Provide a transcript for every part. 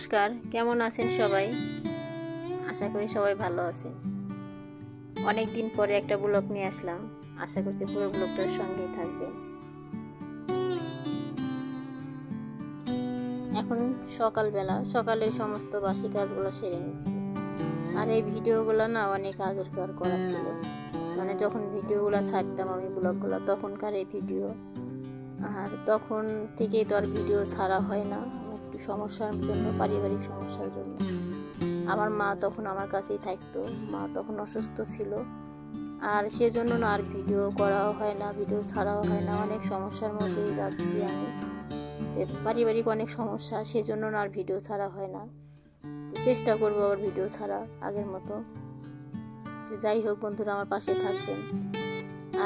নমস্কার, কেমন আছেন সবাই? আশা করি সবাই ভালো আছেন। অনেক দিন পরে একটা ব্লগ নিয়ে আসলাম। আশা করছি পুরো ব্লগটার সঙ্গেই থাকবেন। এখন সকালবেলা, সকালের সমস্ত বাসি কাজগুলো সেরে নিচ্ছি। আর এই ভিডিওগুলো না অনেক আগেরকার করা ছিল, মানে যখন ভিডিওগুলো ছাড়তাম আমি ব্লগগুলো, তখনকার এই ভিডিও। আর তখন থেকেই তো আর ভিডিও ছাড়া হয় না, একটু সমস্যার জন্য, পারিবারিক সমস্যার জন্য। আমার মা তখন আমার কাছেই থাকতো, মা তখন অসুস্থ ছিল, আর সেজন্য না আর ভিডিও করাও হয় না, ভিডিও ছাড়াও হয় না। অনেক সমস্যার মধ্যেই যাচ্ছি আমি, পারিবারিক অনেক সমস্যা, সেজন্য না আর ভিডিও ছাড়া হয় না। চেষ্টা করবো আবার ভিডিও ছাড়া আগের মতো। তো যাই হোক বন্ধুরা, আমার পাশে থাকবেন।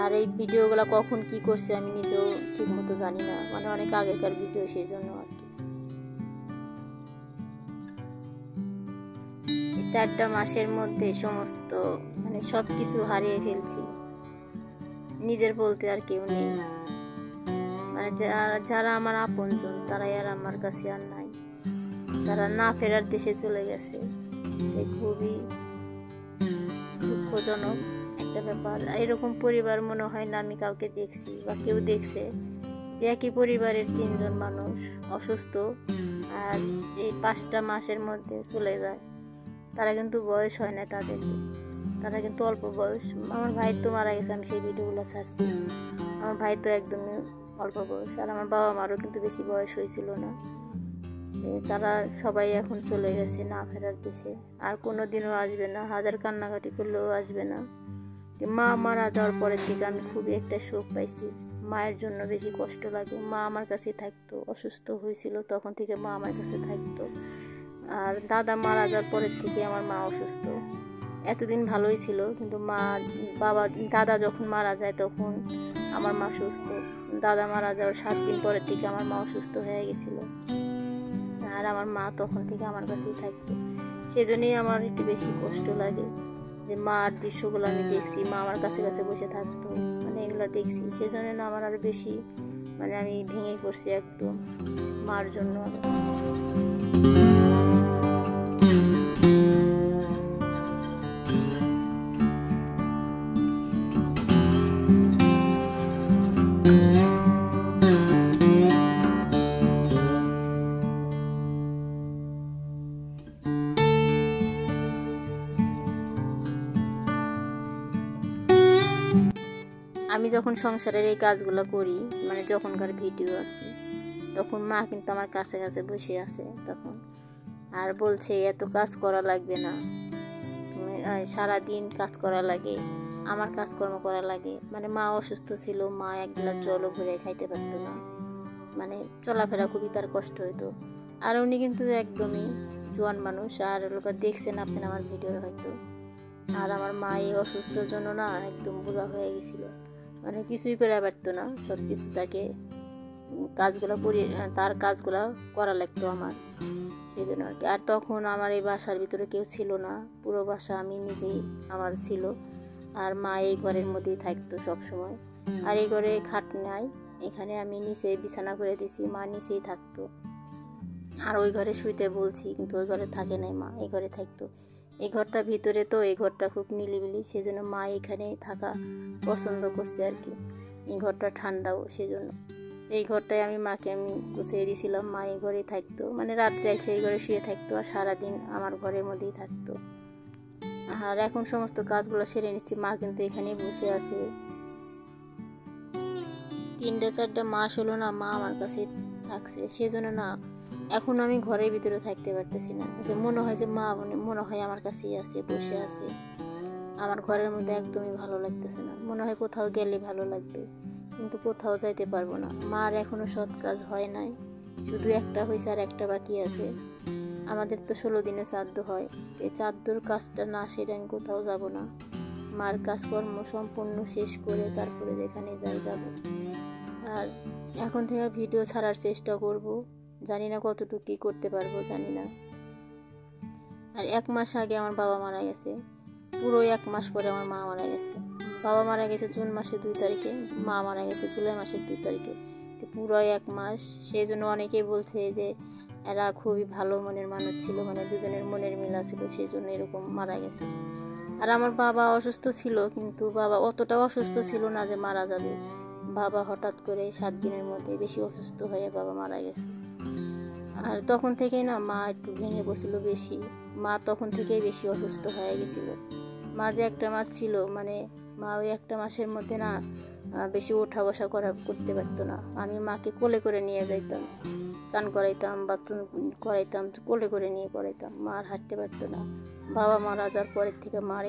আর এই ভিডিওগুলো কখন কি করছে আমি নিজেও ঠিক মতো জানি না, মানে অনেক আগেকার ভিডিও, সেই জন্য আর কি। এই 4টা মাসের মধ্যে সমস্ত মানে সব কিছু হারিয়ে ফেলছি, নিজের বলতে আর কেউ নেই। মানে যারা আমার আপনজন তারাই আর আমার কাছে আর নাই, তারা না ফেরার দেশে চলে গেছে। খুবই দুঃখজনক একটা ব্যাপার। এরকম পরিবার মনে হয় না আমি কাউকে দেখছি বা কেউ দেখছে, যে একই পরিবারের 3জন মানুষ অসুস্থ আর এই 5টা মাসের মধ্যে চলে যায়। তারা কিন্তু বয়স হয় না তাদের, তারা কিন্তু অল্প বয়স। আমার ভাই তো মারা গেছে, আমি সেই ভিডিওগুলো ছাড়ছি। আমার ভাই তো একদমই অল্প বয়স, আর আমার বাবা মারও কিন্তু বেশি বয়স হয়েছিল না। তারা সবাই এখন চলে গেছে না ফেরার দেশে, আর কোনো দিনও আসবে না, হাজার কান্নাকাটি করলেও আসবে না। মা মারা যাওয়ার পরের থেকে আমি খুবই একটা শোক পাইছি, মায়ের জন্য বেশি কষ্ট লাগে। মা আমার কাছে থাকতো, অসুস্থ হয়েছিল তখন থেকে মা আমার কাছে থাকতো। আর দাদা মারা যাওয়ার পরের থেকে আমার মা অসুস্থ। এতদিন ভালোই ছিল, কিন্তু দাদা যখন মারা যায় তখন আমার মা সুস্থ। দাদা মারা যাওয়ার 7 দিন পরের থেকে আমার মা অসুস্থ হয়ে গেছিল, আর আমার মা তখন থেকে আমার কাছেই থাকতো। সেজন্যই আমার একটু বেশি কষ্ট লাগে, যে মার দৃশ্যগুলো আমি দেখছি, মা আমার কাছে কাছে বসে থাকতো, মানে এগুলো দেখছি। সেজন্য না আমার আরো বেশি, মানে আমি ভেঙে পড়ছি একদম মার জন্য। আমি যখন সংসারের এই কাজগুলো করি, মানে যখনকার ভিডিও আর কি, তখন মা কিন্তু আমার কাছে কাছে বসে আছে তখন, আর বলছে এত কাজ করা লাগবে না, সারাদিন কাজ করা লাগে, আমার কাজকর্ম করা লাগে। মানে মা অসুস্থ ছিল, মা এক গ্লাস জলও ভরে খাইতে পারতো না, মানে চলাফেরা খুবই তার কষ্ট হতো। আর উনি কিন্তু একদমই জোয়ান মানুষ, আর লোক দেখছেন আপনার আমার ভিডিও হয়তো। আর আমার মা এই অসুস্থর জন্য না একদম বুড়া হয়ে গেছিল, মানে কিছুই করে পারতো না, সব কিছু তাকে তার কাজগুলো করা লাগতো আমার, সেই জন্য আর কি। আর তখন আমার এই বাসার ভিতরে কেউ ছিল না, পুরো বাসা আমি নিজেই আমার ছিল। আর মা এই ঘরের মধ্যেই থাকতো সব সময়। আর এই ঘরে খাট নাই, এখানে আমি নিচে বিছানা করে দিয়েছি, মা নিচেই থাকতো। আর ওই ঘরে শুইতে বলছি, কিন্তু ওই ঘরে থাকে নাই, মা এই ঘরে থাকতো। এই ঘরটা ভিতরে, তো এই ঘরটা খুব নিলিবিলি, সেজন্য মা এখানেই থাকা পছন্দ করছে আর কি। এই ঘরটা ঠান্ডাও, সেজন্য এই ঘরটায় মাকে গুছিয়ে দিয়েছিলাম, মা এই ঘরেই থাকতো, মানে রাত্রে এসে এই ঘরে শুয়ে থাকতো, আর সারাদিন আমার ঘরের মধ্যেই থাকতো। আর এখন সমস্ত কাজগুলো সেরে নিচ্ছি, মা কিন্তু এখানেই বসে আছে। 3-4 মাস হলো না মা আমার কাছে থাকছে, সেজন্য না এখন আমি ঘরের ভিতরে থাকতে পারতেছি না, যে মনে হয় যে মা মনে হয় আমার কাছেই আছে, বসে আছে। আমার ঘরের মধ্যে একদমই ভালো লাগতেছে না, মনে হয় কোথাও গেলে ভালো লাগবে, কিন্তু কোথাও যাইতে পারবো না। মার এখনো সৎ কাজ হয় নাই, শুধু একটা হয়েছে আর একটা বাকি আছে। আমাদের তো 16 দিনে শ্রাদ্ধ হয়, এই শ্রাদ্ধর কাজটা না সেরে আমি কোথাও যাব না। মার কাজকর্ম সম্পূর্ণ শেষ করে তারপরে যেখানে যাব। আর এখন থেকে ভিডিও ছাড়ার চেষ্টা করব, জানি না কতটুকু কী করতে পারবো, জানি না। আর 1 মাস আগে আমার বাবা মারা গেছে, পুরো 1 মাস পরে আমার মা মারা গেছে। বাবা মারা গেছে জুন মাসের 2 তারিখে, মা মারা গেছে জুলাই মাসের 2 তারিখে, তো পুরো 1 মাস। সেই জন্য অনেকেই বলছে যে এরা খুবই ভালো মনের মানুষ ছিল, মানে দুজনের মনের মিল ছিল, সেই জন্য এরকম মারা গেছে। আর আমার বাবা অসুস্থ ছিল, কিন্তু বাবা অতটাও অসুস্থ ছিল না যে মারা যাবে। বাবা হঠাৎ করে 7 দিনের মধ্যে বেশি অসুস্থ হয়ে বাবা মারা গেছে। আর তখন থেকেই না মা একটু ভেঙে পড়ছিল বেশি। মা তখন থেকেই বেশি অসুস্থ হয়ে গেছিল। মা যে একটা মাস ছিল, মানে মা ওই একটা মাসের মধ্যে না বেশি ওঠা বসা করতে পারতো না। আমি মাকে কোলে করে নিয়ে যাইতাম, চান করাইতাম, বাথরুম করাইতাম, কোলে করে নিয়ে করাইতাম। মা আর হাঁটতে পারতো না। বাবা মারা যাওয়ার পরের থেকে মার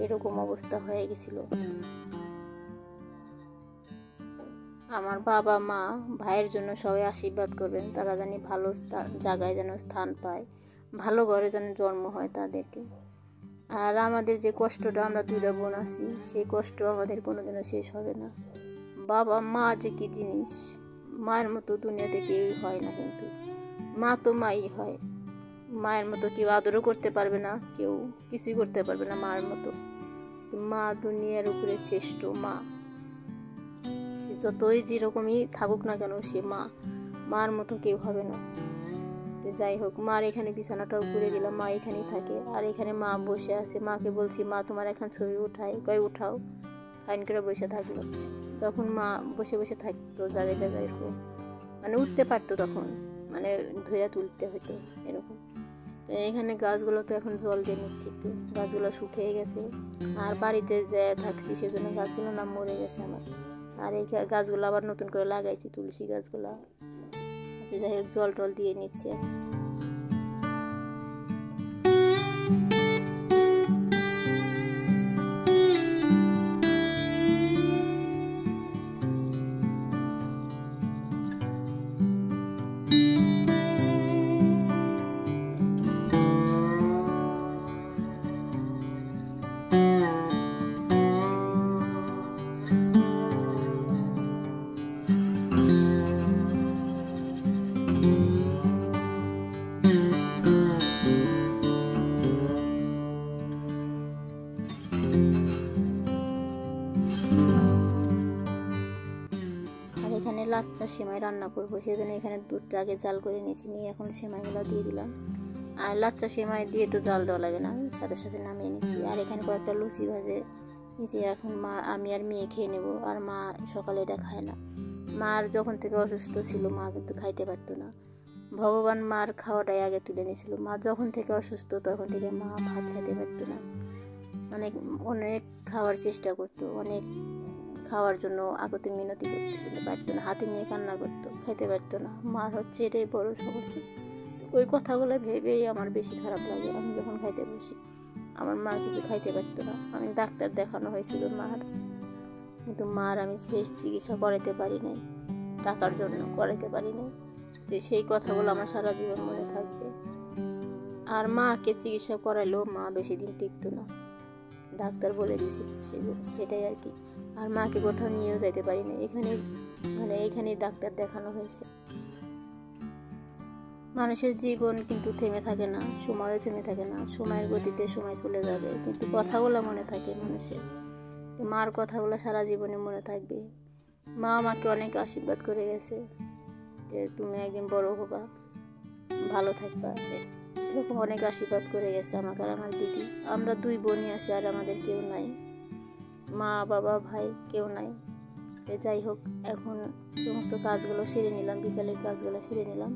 এরকম অবস্থা হয়ে গেছিল। আমার বাবা মা ভাইয়ের জন্য সবাই আশীর্বাদ করবেন, তারা জানি ভালো জায়গায় যেন স্থান পায়, ভালো ঘরে যেন জন্ম হয় তাদেরকে। আর আমাদের যে কষ্টটা, আমরা 2টা বোন আছি, সেই কষ্ট আমাদের কোনোদিনও শেষ হবে না। বাবা মা যে কি জিনিস, মায়ের মতো দুনিয়াতে কেউই হয় না, কিন্তু মা তো মাই হয়। মায়ের মতো কেউ আদরও করতে পারবে না, কেউ কিছুই করতে পারবে না মায়ের মতো। মা দুনিয়ার উপরে শ্রেষ্ঠ। মা যতই যেরকমই থাকুক না কেন, সে মার মতো কেউ হবে না। তো যাই হোক, মার এখানে বিছানাটাও করে দিলাম, মা এখানেই থাকে। আর এখানে মা বসে আছে, মাকে বলছি মা তোমার এখন ছবি উঠাই, কয় উঠাও, ফাইন করে বসে থাকলো। তখন মা বসে বসে থাকতো জায়গায় জায়গায় এরকম, মানে উঠতে পারতো তখন, মানে ধুয়ে তুলতে হতো এরকম। তো এখানে গাছগুলো তো এখন জল দিয়ে নিচ্ছি একটু, গাছগুলো শুকিয়ে গেছে। আর বাড়িতে যে থাকছি সেজন্য গাছগুলো না মরে গেছে আমার। আর এই গাছগুলো আবার নতুন করে লাগাইছি, তুলসী গাছগুলো। যাই হোক, জল টল দিয়ে নিচ্ছে। এখানে লাচ্চা সেমাই রান্না করবো, সেই জন্য এখানে দুধটা আগে জাল করে নিয়েছি, নিয়ে এখন সেমাইগুলো দিয়ে দিলাম। আর লাচ্চা সেমাই দিয়ে তো জাল দেওয়া লাগে না, সাথে সাথে নামিয়ে নিয়েছি। আর এখানে কয়েকটা লুচি ভাজে নিয়েছি, এখন আমি আর মেয়ে খেয়ে নেবো। আর মা সকালে এটা খায় না। মার যখন থেকে অসুস্থ ছিল মা কিন্তু খাইতে পারতো না। ভগবান মার খাওয়াটাই আগে তুলে নিয়েছিল। মা যখন থেকে অসুস্থ তখন থেকে মা ভাত খাইতে পারতো না, অনেক খাওয়ার চেষ্টা করতো, অনেক খাওয়ার জন্য আগতে মিনতি করতো, কিন্তু পারতো না, হাতে নিয়ে কান্না করতো, খাইতে পারতো না। মার হচ্ছে এটাই বড় সমস্যা। ওই কথাগুলো ভেবেই আমার বেশি খারাপ লাগে। আমি যখন খাইতে বসি, আমার মা কিছু খাইতে পারতো না। আমি ডাক্তার দেখানো হয়েছিল মার, কিন্তু মার আমি শেষ চিকিৎসা করাতে পারি নাই, টাকার জন্য করাতে পারি নাই। তো সেই কথাগুলো আমার সারা জীবন মনে থাকবে। আর মাকে চিকিৎসা করাইলেও মা বেশি দিন টিকতো না, ডাক্তার বলে দিয়েছিল, সেটাই আর কি। আর মাকে কোথাও নিয়েও যাইতে পারি না, এখানেই ডাক্তার দেখানো হয়েছে। মানুষের জীবন কিন্তু থেমে থাকে না, সময়ও থেমে থাকে না, সময়ের গতিতে সময় চলে যাবে, কিন্তু কথাগুলো মনে থাকে মানুষের। তো মার কথাগুলো সারা জীবনে মনে থাকবে। মা আমাকে অনেক আশীর্বাদ করে গেছে যে তুমি একদিন বড় হবা, ভালো থাকবা, এরকম অনেক আশীর্বাদ করে গেছে আমাকে আর আমার দিদি। আমরা 2 বোনই আছি, আর আমাদের কেউ নাই, মা বাবা ভাই কেউ নাই। যাই হোক, এখন সমস্ত কাজগুলো সেরে নিলাম, বিকালের কাজগুলো সেরে নিলাম।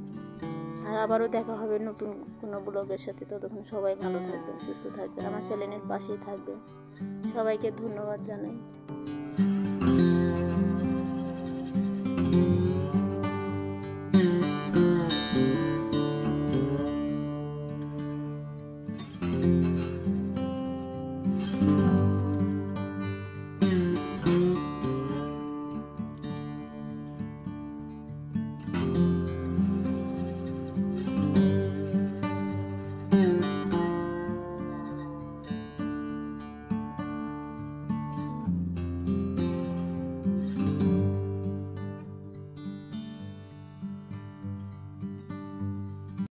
আর আবারও দেখা হবে নতুন কোনো ব্লগের সাথে। ততক্ষণ সবাই ভালো থাকবেন, সুস্থ থাকবেন, আমার চ্যানেলের পাশেই থাকবেন। সবাইকে ধন্যবাদ জানাই।